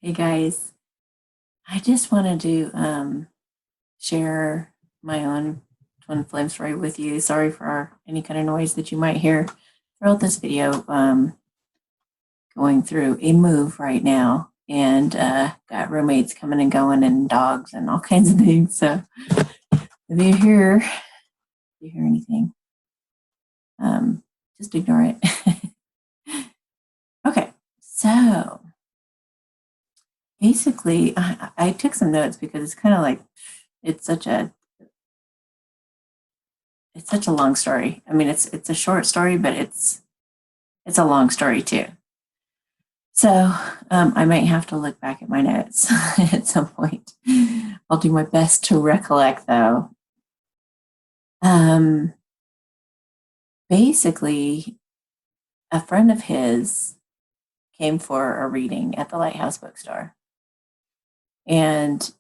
Hey guys, I just wanted to share my own twin flame story with you. Sorry for any kind of noise that you might hear throughout this video. Going through a move right now and got roommates coming and going and dogs and all kinds of things. So if you hear anything, just ignore it. Okay, so basically, I took some notes because it's kind of like it's such a it's such a long story. I mean, it's a short story, but it's a long story too. So I might have to look back at my notes at some point. I'll do my best to recollect, though. Um, Basically, a friend of his came for a reading at the Lighthouse Bookstore, and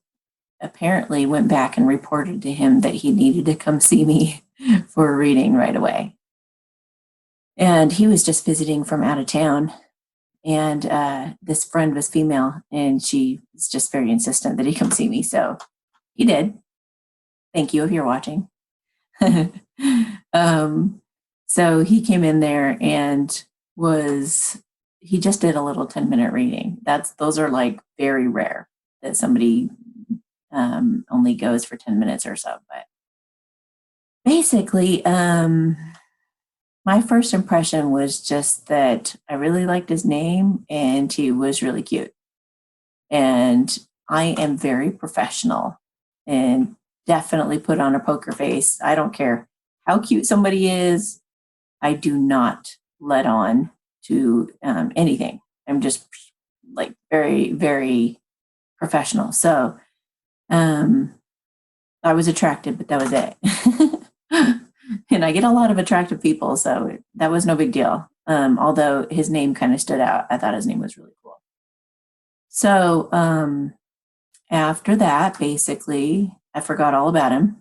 apparently went back and reported to him that he needed to come see me for a reading right away. And he was just visiting from out of town. And this friend was female, and she was just very insistent that he come see me. So he did. Thank you if you're watching. um, so he came in there and he just did a little 10-minute reading. Those are like very rare that somebody only goes for 10 minutes or so. But basically, my first impression was just that I really liked his name and he was really cute. And I am very professional and definitely put on a poker face. I don't care how cute somebody is. I do not let on to anything. I'm just like very, very professional. So I was attracted, but that was it. And I get a lot of attractive people, so that was no big deal. Although his name kind of stood out. I thought his name was really cool. So after that, basically, I forgot all about him.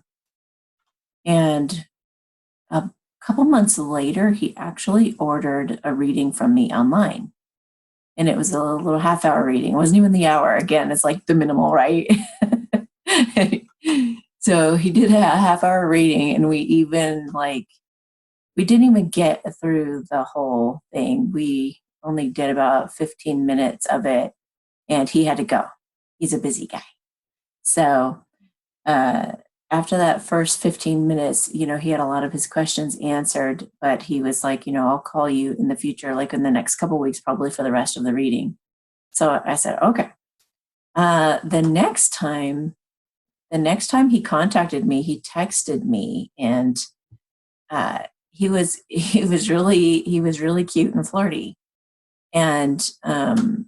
And a couple months later, he actually ordered a reading from me online. And it was a little half-hour reading. It wasn't even the hour. Again, it's like the minimal, right? So he did a half-hour reading, and we didn't even get through the whole thing. We only did about 15 minutes of it, and he had to go. He's a busy guy. So after that first 15 minutes, he had a lot of his questions answered, but he was like, I'll call you in the future, like in the next couple of weeks, probably for the rest of the reading. So I said, okay. The next time he contacted me, he texted me, and he was really cute and flirty. And and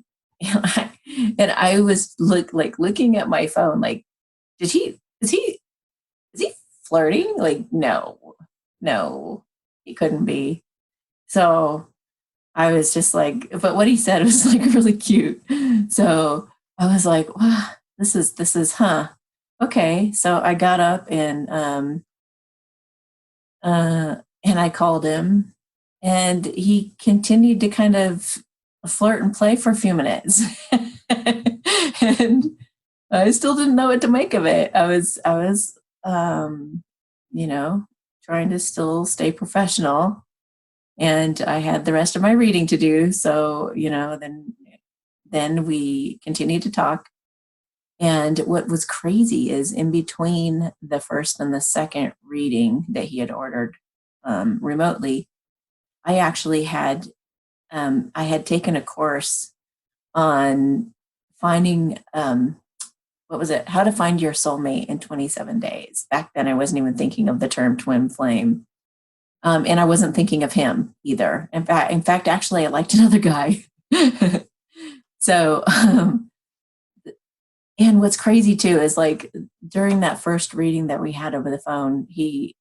I was looking at my phone, like, is he flirting? Like, no, he couldn't be. So I was just like, but what he said was like really cute. So I was like, wow, this is okay. So I got up and I called him, and he continued to kind of flirt and play for a few minutes. And I still didn't know what to make of it. I was you know, trying to still stay professional, and I had the rest of my reading to do. So, then we continued to talk. And what was crazy is in between the first and the second reading that he had ordered remotely, I actually I had taken a course on finding what was it? How to find your soulmate in 27 days. Back then, I wasn't even thinking of the term twin flame, and I wasn't thinking of him either. In fact, actually, I liked another guy. So, and what's crazy too is like during that first reading that we had over the phone, he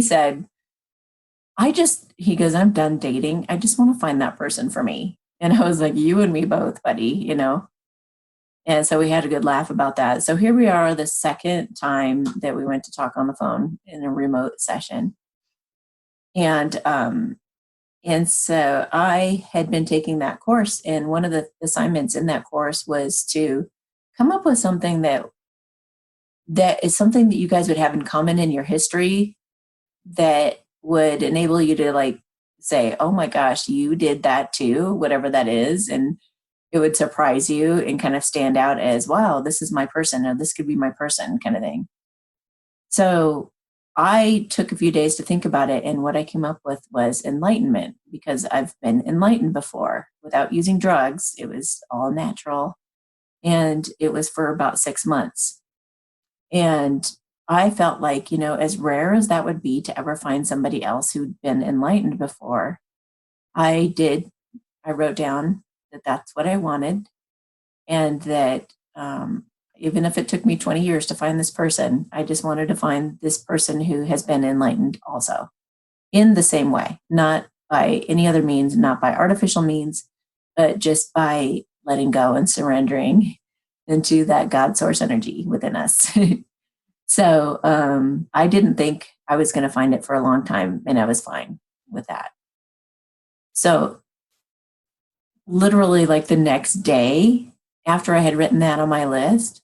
said, he goes, I'm done dating. I just want to find that person for me. And I was like, you and me both, buddy. And so we had a good laugh about that. So here we are, the second time that we went to talk on the phone in a remote session. And And so I had been taking that course, and one of the assignments in that course was to come up with something that is something that you guys would have in common in your history that would enable you to like say, oh my gosh, you did that too, whatever that is. And it would surprise you and kind of stand out as, wow, this is my person, or this could be my person kind of thing. So I took a few days to think about it. And what I came up with was enlightenment, because I've been enlightened before without using drugs. It was all natural. And it was for about 6 months. And I felt like, as rare as that would be to ever find somebody else who'd been enlightened before, I did, I wrote down that that's what I wanted. And that even if it took me 20 years to find this person, I just wanted to find this person who has been enlightened also in the same way, not by any other means, not by artificial means, but just by letting go and surrendering into that God source energy within us. So I didn't think I was going to find it for a long time, and I was fine with that. So literally, like the next day after I had written that on my list,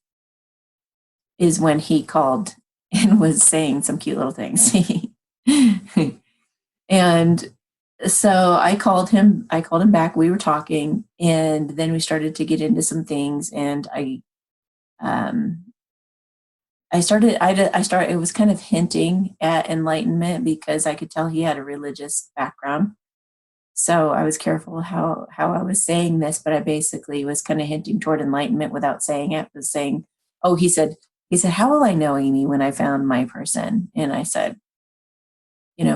is when he called and was saying some cute little things. And so I called him back. We were talking, and then we started to get into some things, and it was kind of hinting at enlightenment because I could tell he had a religious background. So I was careful how I was saying this, but I basically was kind of hinting toward enlightenment without saying it. Was saying, oh, he said, how will I know, Amy, when I found my person? And I said,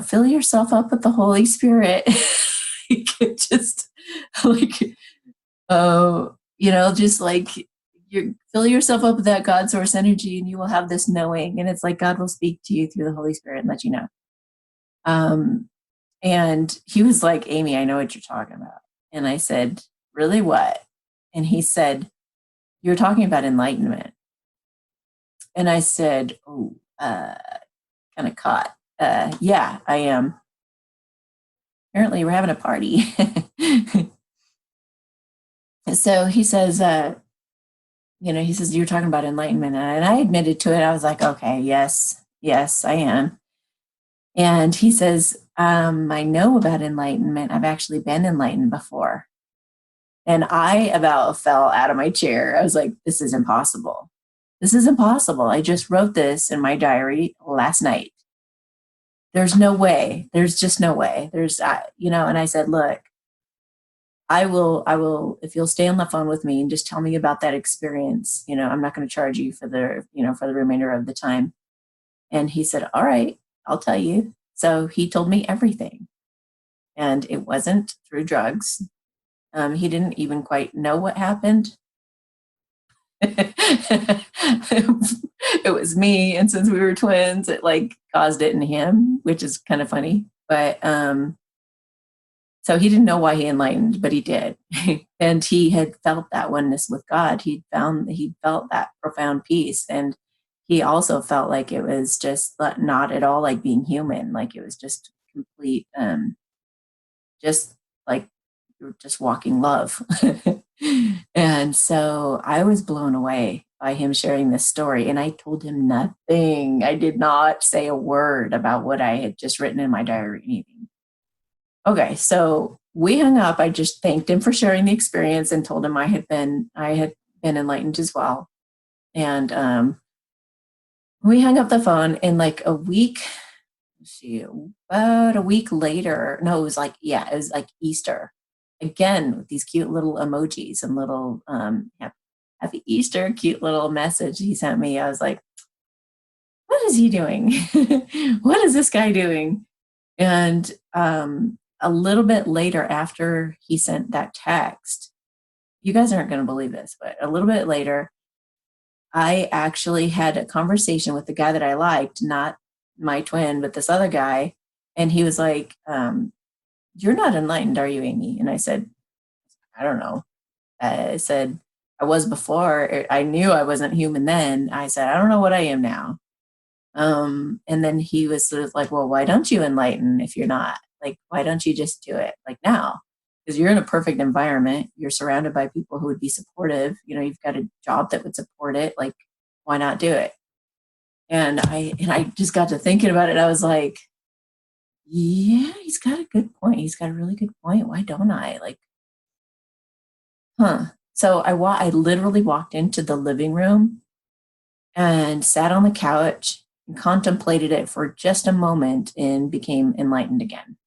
fill yourself up with the Holy Spirit. You could just like, just like you fill yourself up with that God source energy, and you will have this knowing. And it's like God will speak to you through the Holy Spirit and let you know. And he was like, Amy, I know what you're talking about. And I said, really, what? And he said, you're talking about enlightenment. And I said, oh, kind of caught. Yeah, I am. Apparently, we're having a party. So he says, you're talking about enlightenment. And I admitted to it. I was like, okay, yes, I am. And he says, I know about enlightenment. I've actually been enlightened before. And I about fell out of my chair. I was like, this is impossible. This is impossible. I just wrote this in my diary last night. There's no way. There's just no way. And I said, look, I will, if you'll stay on the phone with me and just tell me about that experience, I'm not going to charge you for the remainder of the time. And he said, all right, I'll tell you. So he told me everything. And it wasn't through drugs. He didn't even quite know what happened. It was me. And since we were twins, it like caused it in him, which is kind of funny. But so he didn't know why he enlightened, but he did. And he had felt that oneness with God. He felt that profound peace. And he also felt like it was just not at all like being human. Like it was just complete, just like just walking love. And so I was blown away by him sharing this story. And I told him nothing. I did not say a word about what I had just written in my diary, anything. Okay, so we hung up. I just thanked him for sharing the experience and told him I had been enlightened as well. And we hung up the phone, and like a week, about a week later, no, it was like Easter. Again, with these cute little emojis and little happy Easter, cute little message he sent me. I was like, what is he doing? What is this guy doing? And a little bit later, after he sent that text, you guys aren't going to believe this, but a little bit later, I actually had a conversation with the guy that I liked, not my twin, but this other guy. And he was like, you're not enlightened, are you, Amy? And I said, I don't know. I said, I was before. I knew I wasn't human then. I said, I don't know what I am now. And then he was sort of like, well, why don't you enlighten if you're not? Like, why don't you just do it like now? Because you're in a perfect environment. You're surrounded by people who would be supportive. You've got a job that would support it. Like, why not do it? And I just got to thinking about it. I was like, yeah, he's got a good point. He's got a really good point. Why don't I? Like, huh. So I literally walked into the living room and sat on the couch and contemplated it for just a moment and became enlightened again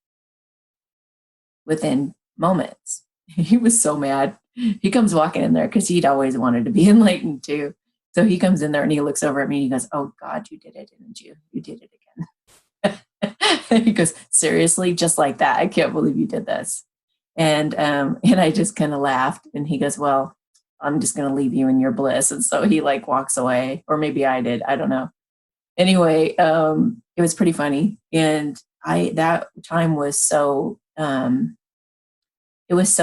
within moments. He was so mad. He comes walking in there because he'd always wanted to be enlightened too. So he comes in there and he looks over at me and he goes, "Oh God, you did it, didn't you? You did it again." He goes, "Seriously, just like that? I can't believe you did this." And I just kind of laughed and he goes, "Well, I'm just going to leave you in your bliss." And so he like walks away, or maybe I did. I don't know. Anyway, it was pretty funny. And that time was it was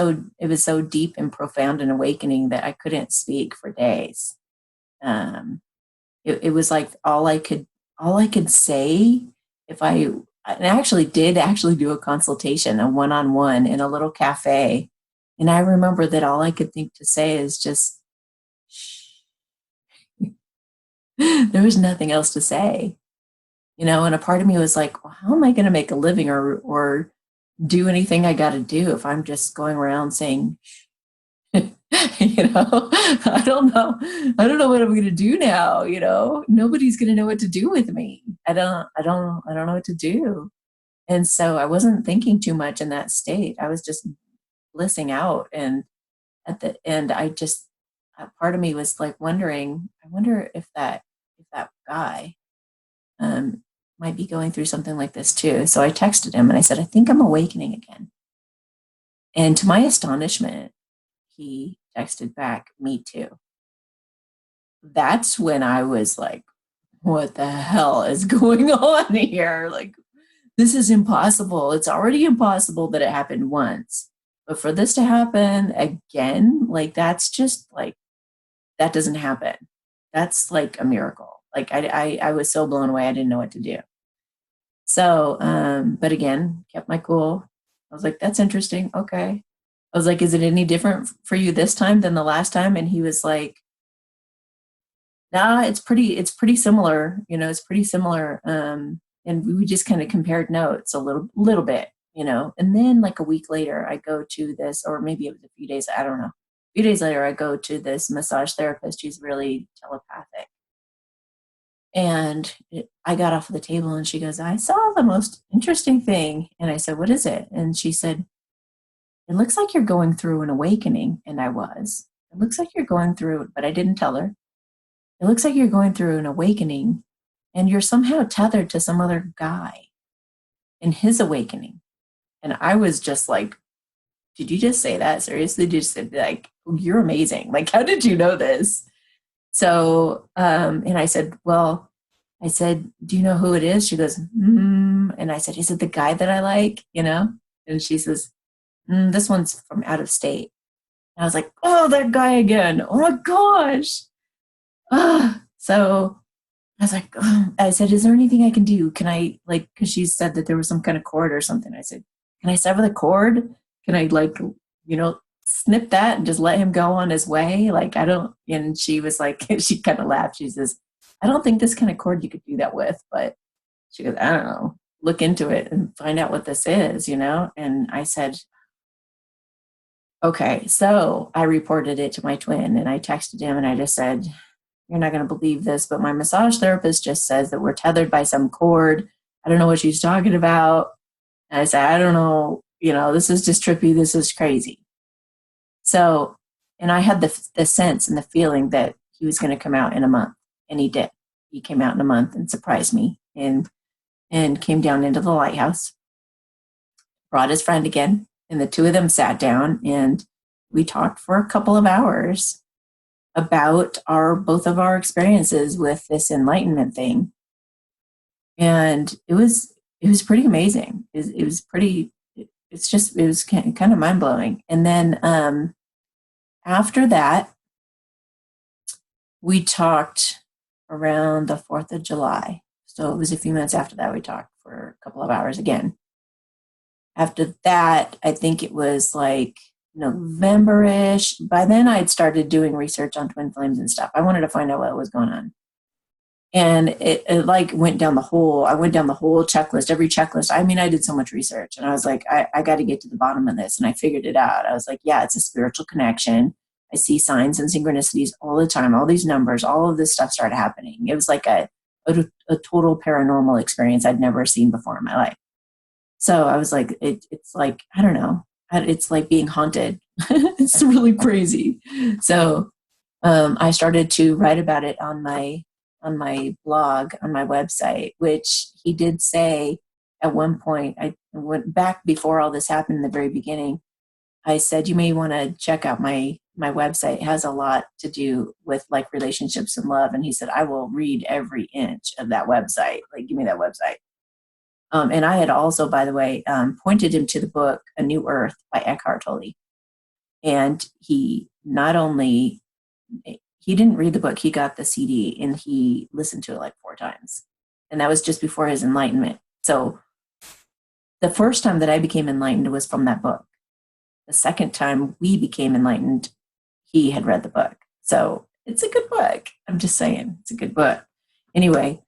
so deep and profound and awakening that I couldn't speak for days. Um, it was like all I could say if I actually did do a consultation, a one-on-one in a little cafe. And I remember that all I could think to say is just, shh. There was nothing else to say, and a part of me was like, well, how am I going to make a living or do anything I got to do if I'm just going around saying, I don't know. I don't know what I'm going to do now. Nobody's going to know what to do with me. I don't know what to do. And so I wasn't thinking too much in that state. I was just blissing out. And at the end, a part of me was like wondering, I wonder if that guy, um, might be going through something like this too. So I texted him and I said, "I think I'm awakening again." And to my astonishment, he texted back, "Me too." That's when I was like, what the hell is going on here? Like, this is impossible. It's already impossible that it happened once. But for this to happen again, like, that's just like, that doesn't happen. That's like a miracle. Like, I was so blown away. I didn't know what to do. So, but again, kept my cool. I was like, that's interesting. Okay. I was like, is it any different for you this time than the last time? And he was like, nah, it's pretty similar. It's pretty similar. And we just kind of compared notes a little bit. And then like a week later, I go to this, or maybe it was a few days, I don't know. A few days later, I go to this massage therapist who's really telepathic. And I got off of the table and she goes, "I saw the most interesting thing." And I said, "What is it?" And she said, "It looks like you're going through an awakening." And I was. "It looks like you're going through," but I didn't tell her. "It looks like you're going through an awakening and you're somehow tethered to some other guy in his awakening." And I was just like, "Did you just say that? Seriously?" Just said, like, "You're amazing. Like, how did you know this?" So, and I said, "Do you know who it is?" She goes, and I said, "Is it the guy that I like?" And she says, "This one's from out of state." And I was like, "Oh, that guy again. Oh my gosh." So I was like, I said, "Is there anything I can do? Can I, like," because she said that there was some kind of cord or something. I said, "Can I sever the cord? Can I, like, snip that and just let him go on his way? Like, I don't," and she was like, she kind of laughed. She says, "I don't think this kind of cord you could do that with," but she goes, "I don't know, look into it and find out what this is." And I said, "Okay." So I reported it to my twin and I texted him and I just said, "You're not going to believe this, but my massage therapist just says that we're tethered by some cord. I don't know what she's talking about." And I said, "I don't know. This is just trippy. This is crazy." So, and I had the sense and the feeling that he was going to come out in a month, and he did. He came out in a month and surprised me, and came down into the lighthouse, brought his friend again, and the two of them sat down and we talked for a couple of hours about both of our experiences with this enlightenment thing. And it was pretty amazing. It was pretty, it was kind of mind blowing. And then after that, we talked around the 4th of July. So it was a few months after that, we talked for a couple of hours again. after that, I think it was like November-ish. By then I'd started doing research on twin flames and stuff. I wanted to find out what was going on. And it like I went down the whole checklist, every checklist. I mean, I did so much research and I was like, I got to get to the bottom of this. And I figured it out. I was like, yeah, it's a spiritual connection. I see signs and synchronicities all the time, all these numbers, all of this stuff started happening. It was like a total paranormal experience I'd never seen before in my life. So I was like, it's like, I don't know. It's like being haunted. It's really crazy. So I started to write about it on my blog, on my website, which he did say at one point. I went back before all this happened in the very beginning. I said, you may want to check out my website. It has a lot to do with like relationships and love. And he said, I will read every inch of that website. Like, give me that website. And I had also, by the way, pointed him to the book A New Earth by Eckhart Tolle. And he not only, he didn't read the book, he got the CD and he listened to it like 4 times. And that was just before his enlightenment. So the first time that I became enlightened was from that book. The second time we became enlightened, he had read the book. So it's a good book. I'm just saying, it's a good book. Anyway,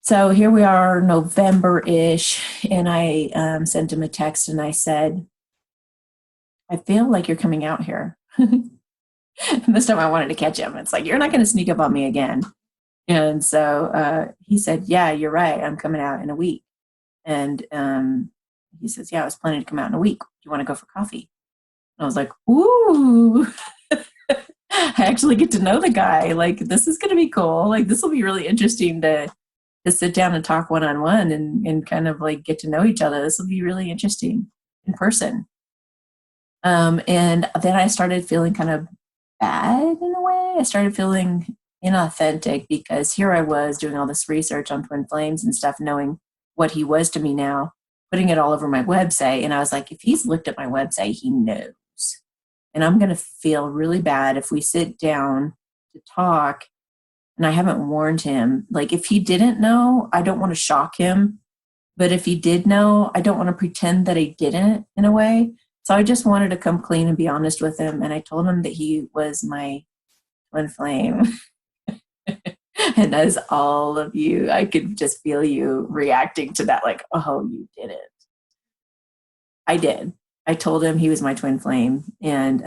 so here we are, November-ish, and I sent him a text and I said, I feel like you're coming out here. And this time I wanted to catch him. It's like, you're not going to sneak up on me again. And so he said, yeah, you're right. I'm coming out in a week. And he says, yeah, I was planning to come out in a week. Do you want to go for coffee? And I was like, ooh, I actually get to know the guy. Like, this is going to be cool. Like, this will be really interesting to sit down and talk one-on-one and kind of like get to know each other. This will be really interesting in person. And then I started feeling kind of bad in a way. I started feeling inauthentic because here I was doing all this research on twin flames and stuff, knowing what he was to me now, putting it all over my website. And I was like, if he's looked at my website, he knows. And I'm going to feel really bad if we sit down to talk and I haven't warned him. Like, if he didn't know, I don't want to shock him. But if he did know, I don't want to pretend that he didn't in a way. So I just wanted to come clean and be honest with him. And I told him that he was my twin flame. And as all of you, I could just feel you reacting to that, like, oh, you did it. I did. I told him he was my twin flame. And,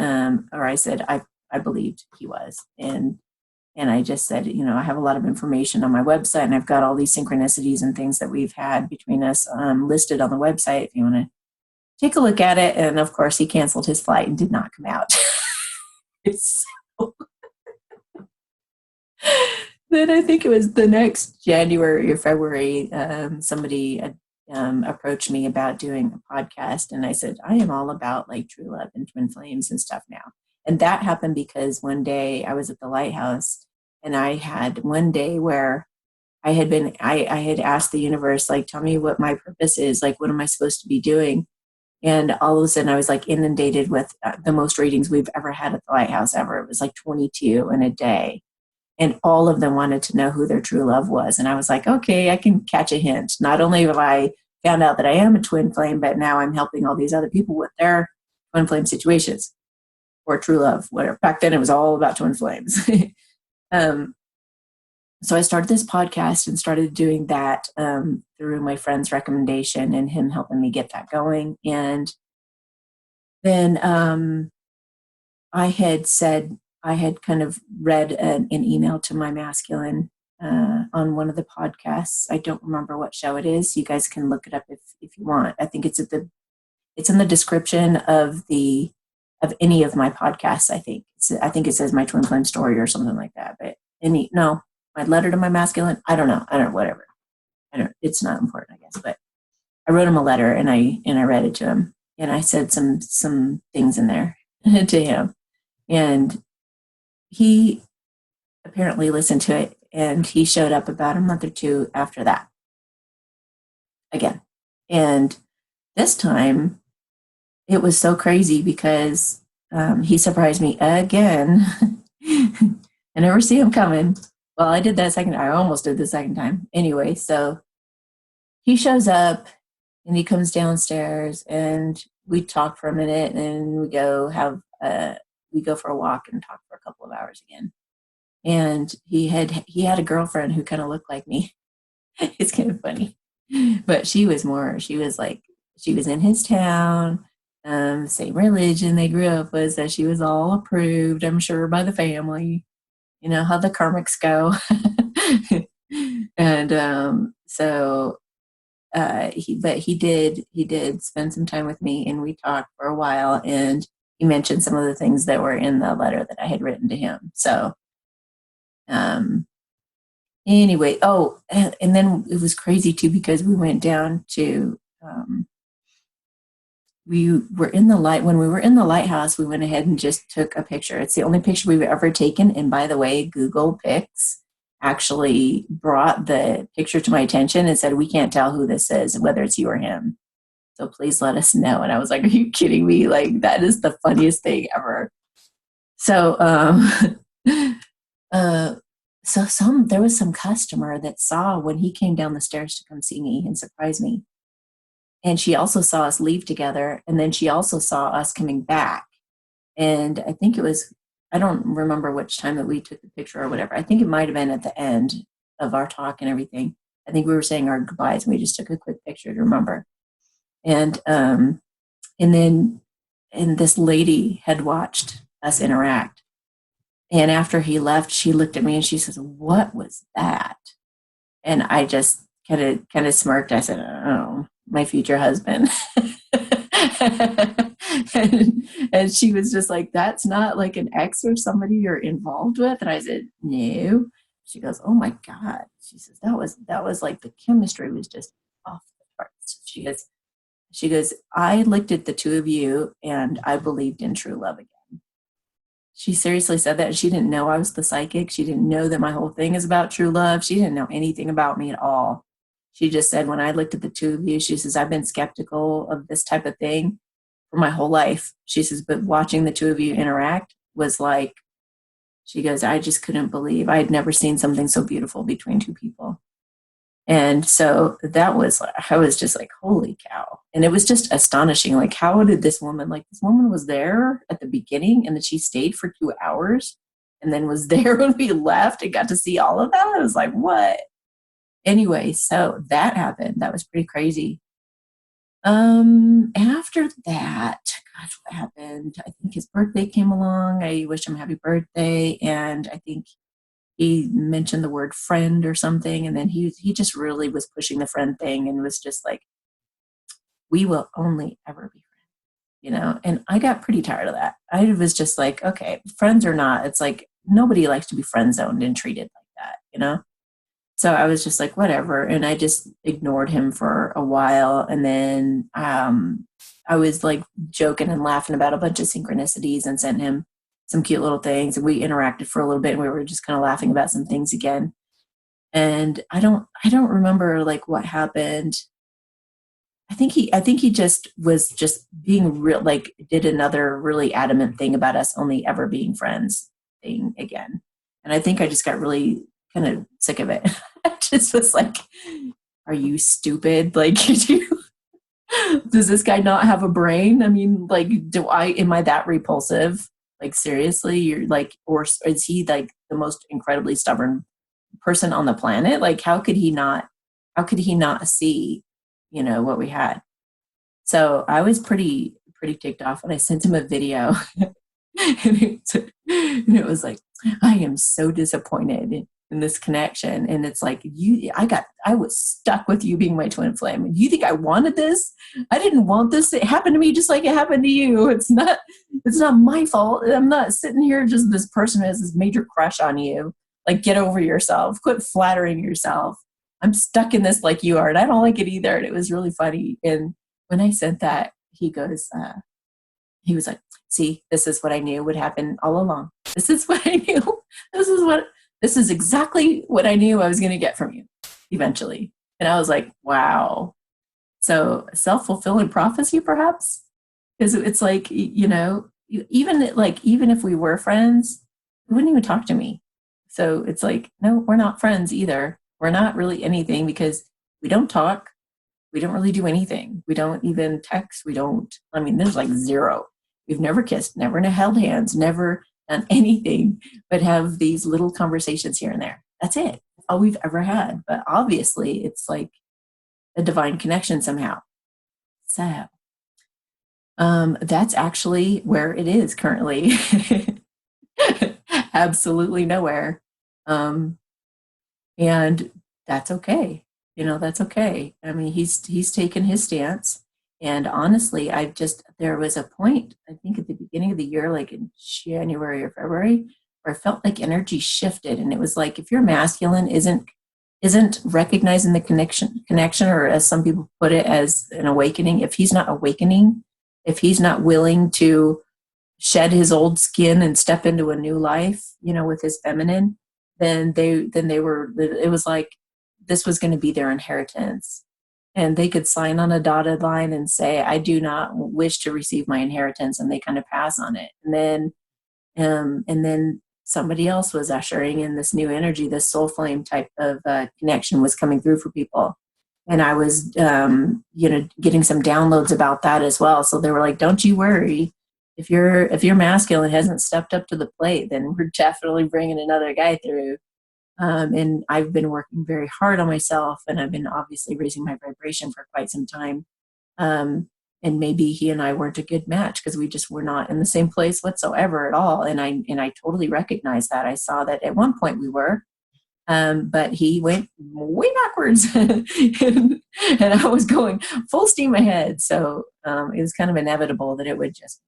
or I said, I believed he was. And I just said, I have a lot of information on my website and I've got all these synchronicities and things that we've had between us listed on the website if you want to take a look at it. And of course, he canceled his flight and did not come out. Then I think it was the next January or February, somebody approached me about doing a podcast. And I said, I am all about like true love and twin flames and stuff now. And that happened because one day I was at the Lighthouse and I had one day where I had asked the universe, like, tell me what my purpose is. Like, what am I supposed to be doing? And all of a sudden I was like inundated with the most readings we've ever had at the Lighthouse ever. It was like 22 in a day. And all of them wanted to know who their true love was. And I was like, okay, I can catch a hint. Not only have I found out that I am a twin flame, but now I'm helping all these other people with their twin flame situations or true love, whatever. Back then it was all about twin flames. So I started this podcast and started doing that through my friend's recommendation and him helping me get that going. And then I had kind of read an email to my masculine on one of the podcasts. I don't remember what show it is. You guys can look it up if you want. I think it's in the description of any of my podcasts. I think it says my twin flame story or something like that. But my letter to my masculine. I don't know. Whatever. It's not important, I guess. But I wrote him a letter and I read it to him and I said some things in there to him, and he apparently listened to it, and he showed up about a month or 2 after that again. And this time it was so crazy because he surprised me again. I never see him coming. Well, I almost did the second time. Anyway, so he shows up And he comes downstairs and we talk for a minute and we go for a walk and talk for a couple of hours again. And he had a girlfriend who kind of looked like me. It's kind of funny. But she was in his town, same religion they grew up with, so she was all approved, I'm sure, by the family. You know how the karmics go. And so he did spend some time with me, and we talked for a while, and he mentioned some of the things that were in the letter that I had written to him. So anyway, and then it was crazy too, because we went down to when we were in the lighthouse, we went ahead and just took a picture. It's the only picture we've ever taken. And by the way, Google Pics actually brought the picture to my attention and said, we can't tell who this is, whether it's you or him. So please let us know. And I was like, are you kidding me? Like, that is the funniest thing ever. So, there was some customer that saw when he came down the stairs to come see me and surprise me. And she also saw us leave together. And then she also saw us coming back. And I think I don't remember which time that we took the picture or whatever. I think it might have been at the end of our talk and everything. I think we were saying our goodbyes and we just took a quick picture to remember. And this lady had watched us interact. And after he left, she looked at me and she says, what was that? And I just kind of smirked. I said, oh, my future husband. and she was just like, that's not like an ex or somebody you're involved with? And I said, no. She goes, oh my God. She says, that was like the chemistry was just off the charts. She goes, I looked at the two of you and I believed in true love again. She seriously said that. She didn't know I was the psychic. She didn't know that my whole thing is about true love. She didn't know anything about me at all. She just said, when I looked at the two of you, she says, I've been skeptical of this type of thing for my whole life. She says, but watching the two of you interact was like, she goes, I just couldn't believe. I had never seen something so beautiful between two people. And so I was just like, holy cow. And it was just astonishing. Like, how did this woman was there at the beginning and then she stayed for 2 hours and then was there when we left and got to see all of that. I was like, what? Anyway, so that happened. That was pretty crazy. After that, gosh, what happened? I think his birthday came along. I wished him happy birthday. And I think he mentioned the word friend or something. And then he just really was pushing the friend thing and was just like, we will only ever be friends, And I got pretty tired of that. I was just like, okay, friends or not, it's like, nobody likes to be friend zoned and treated like that, So I was just like, whatever. And I just ignored him for a while. And then I was like joking and laughing about a bunch of synchronicities and sent him some cute little things. And we interacted for a little bit and we were just kind of laughing about some things again. And I don't remember like what happened. I think he just was just being real, like did another really adamant thing about us only ever being friends thing again. And I think I just got really kind of sick of it. I just was like, are you stupid? Like, does this guy not have a brain? I mean, like, am I that repulsive? Like, seriously, you're like, or is he like the most incredibly stubborn person on the planet? Like, how could he not see, what we had? So I was pretty ticked off, and I sent him a video and it was like, I am so disappointed in this connection. And it's like, I was stuck with you being my twin flame. You think I wanted this? I didn't want this. It happened to me just like it happened to you. It's not my fault. I'm not sitting here just this person who has this major crush on you. Like, get over yourself. Quit flattering yourself. I'm stuck in this like you are, and I don't like it either. And it was really funny. And when I sent that, he goes, he was like, see, this is what I knew would happen all along. This is what I knew. This is exactly what I knew I was going to get from you eventually. And I was like, wow. So self-fulfilling prophecy, perhaps? Because it's like, even if we were friends, you wouldn't even talk to me. So it's like, no, we're not friends either. We're not really anything because we don't talk. We don't really do anything. We don't even text. There's like zero. We've never kissed, never held hands, never done anything, but have these little conversations here and there. That's it. That's all we've ever had. But obviously, it's like a divine connection somehow. So that's actually where it is currently. Absolutely nowhere. And that's okay. That's okay. I mean, he's taken his stance. And honestly, there was a point, I think at the beginning of the year, like in January or February, where I felt like energy shifted. And it was like, if your masculine isn't recognizing the connection, or as some people put it, as an awakening, if he's not awakening, if he's not willing to shed his old skin and step into a new life, with his feminine, then it was like this was going to be their inheritance. And they could sign on a dotted line and say, I do not wish to receive my inheritance, and they kind of pass on it. And then somebody else was ushering in this new energy, this soul flame type of connection was coming through for people. And I was, getting some downloads about that as well. So they were like, don't you worry. If your masculine hasn't stepped up to the plate, then we're definitely bringing another guy through. And I've been working very hard on myself, and I've been obviously raising my vibration for quite some time. And maybe he and I weren't a good match because we just were not in the same place whatsoever at all. And I totally recognized that. I saw that at one point we were, but he went way backwards, and I was going full steam ahead. So it was kind of inevitable that it would just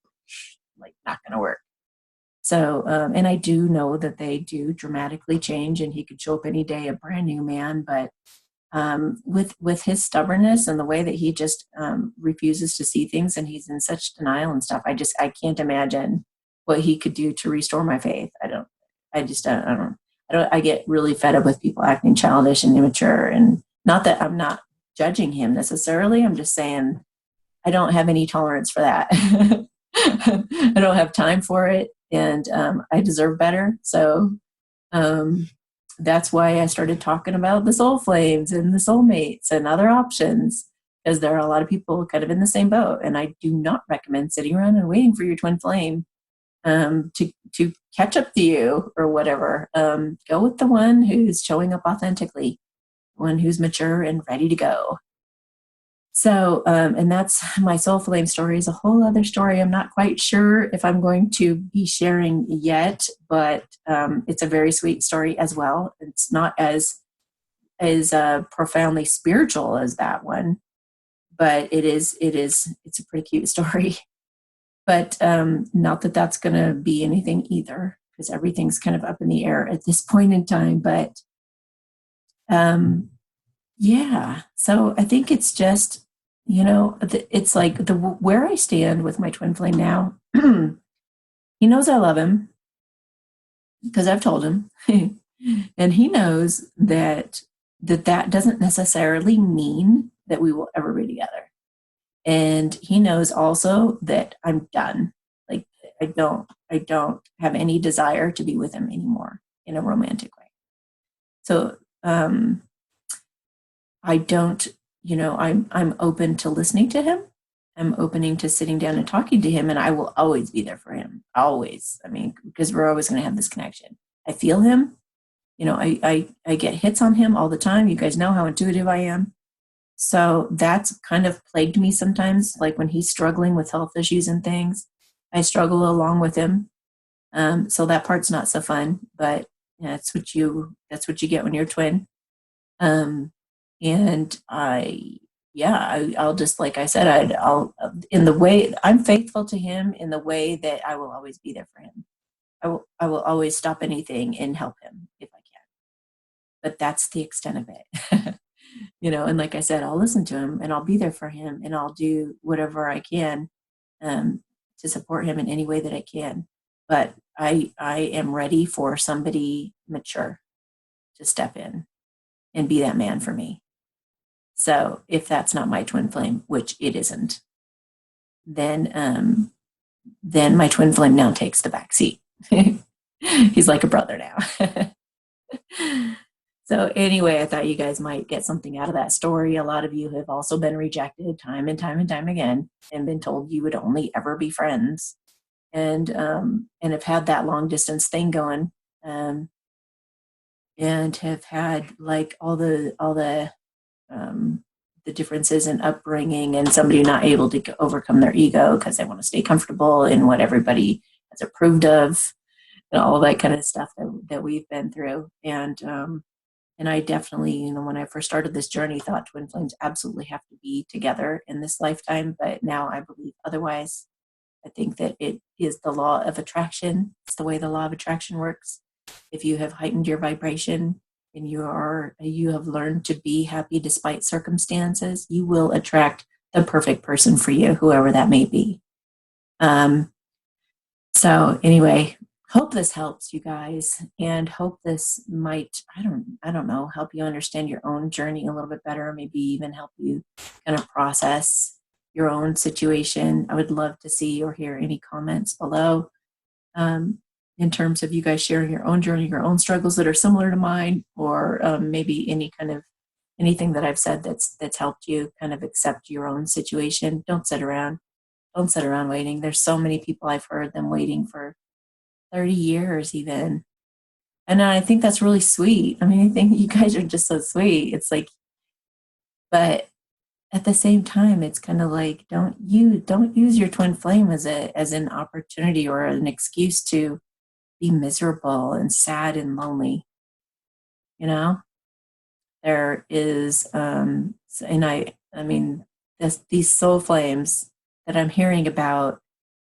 not going to work. So, and I do know that they do dramatically change, and he could show up any day a brand new man. But with his stubbornness and the way that he just refuses to see things, and he's in such denial and stuff, I can't imagine what he could do to restore my faith. I get really fed up with people acting childish and immature, and not that I'm not judging him necessarily. I'm just saying I don't have any tolerance for that. I don't have time for it, and I deserve better. So that's why I started talking about the soul flames and the soulmates and other options, because there are a lot of people kind of in the same boat. And I do not recommend sitting around and waiting for your twin flame to catch up to you or whatever. Go with the one who's showing up authentically, one who's mature and ready to go. So, and that's my soul flame story, is a whole other story. I'm not quite sure if I'm going to be sharing yet, but it's a very sweet story as well. It's not as profoundly spiritual as that one, but it's a pretty cute story. But not that that's going to be anything either, because everything's kind of up in the air at this point in time. But yeah, so I think it's just, it's like where I stand with my twin flame now. He knows I love him because I've told him, and he knows that doesn't necessarily mean that we will ever be together. And he knows also that I'm done. Like I don't have any desire to be with him anymore in a romantic way. So I don't, I'm open to listening to him. I'm opening to sitting down and talking to him, and I will always be there for him. Always. I mean, because we're always going to have this connection. I feel him. I get hits on him all the time. You guys know how intuitive I am. So that's kind of plagued me sometimes. Like when he's struggling with health issues and things, I struggle along with him. So that part's not so fun, but that's what you get when you're twin. And I'll just, like I said, I'll in the way I'm faithful to him, in the way that I will always be there for him. I will always stop anything and help him if I can. But that's the extent of it. And like I said, I'll listen to him and I'll be there for him, and I'll do whatever I can to support him in any way that I can. But I am ready for somebody mature to step in and be that man for me. So if that's not my twin flame, which it isn't, then my twin flame now takes the back seat. He's like a brother now. So anyway, I thought you guys might get something out of that story. A lot of you have also been rejected time and time and time again and been told you would only ever be friends, and have had that long distance thing going, and have had like all the differences in upbringing, and somebody not able to overcome their ego because they want to stay comfortable in what everybody has approved of, and all that kind of stuff that we've been through. And I definitely, when I first started this journey, thought twin flames absolutely have to be together in this lifetime. But now I believe otherwise. I think that it is the law of attraction. It's the way the law of attraction works. If you have heightened your vibration and you have learned to be happy despite circumstances, you will attract the perfect person for you, whoever that may be. So anyway, hope this helps you guys, and hope this might, I don't know, help you understand your own journey a little bit better, maybe even help you kind of process your own situation. I would love to see or hear any comments below, in terms of you guys sharing your own journey, your own struggles that are similar to mine, or maybe anything that I've said that's helped you kind of accept your own situation. Don't sit around waiting. There's so many people I've heard them waiting for 30 years even. And I think that's really sweet. I mean, I think you guys are just so sweet. It's like, but at the same time, it's kind of like, don't use your twin flame as an opportunity or an excuse to be miserable and sad and lonely. There is, and I mean, these soul flames that I'm hearing about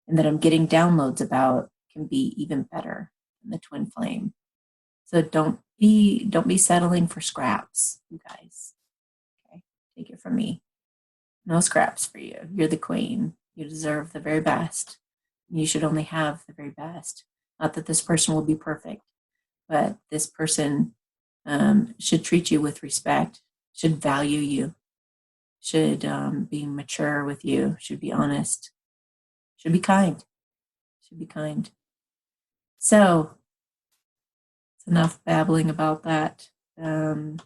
and that I'm getting downloads about can be even better than the twin flame. So don't be settling for scraps, you guys. Okay, take it from me. No scraps for you. You're the queen. You deserve the very best. You should only have the very best. Not that this person will be perfect, but this person should treat you with respect, should value you, should be mature with you, should be honest, should be kind, So it's enough babbling about that. I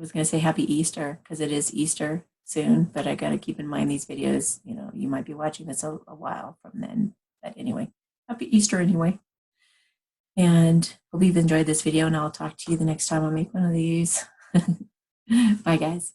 was going to say happy Easter because it is Easter soon, but I got to keep in mind these videos, you might be watching this a while from then. But anyway, happy Easter anyway. And hope you've enjoyed this video, and I'll talk to you the next time I make one of these. Bye, guys.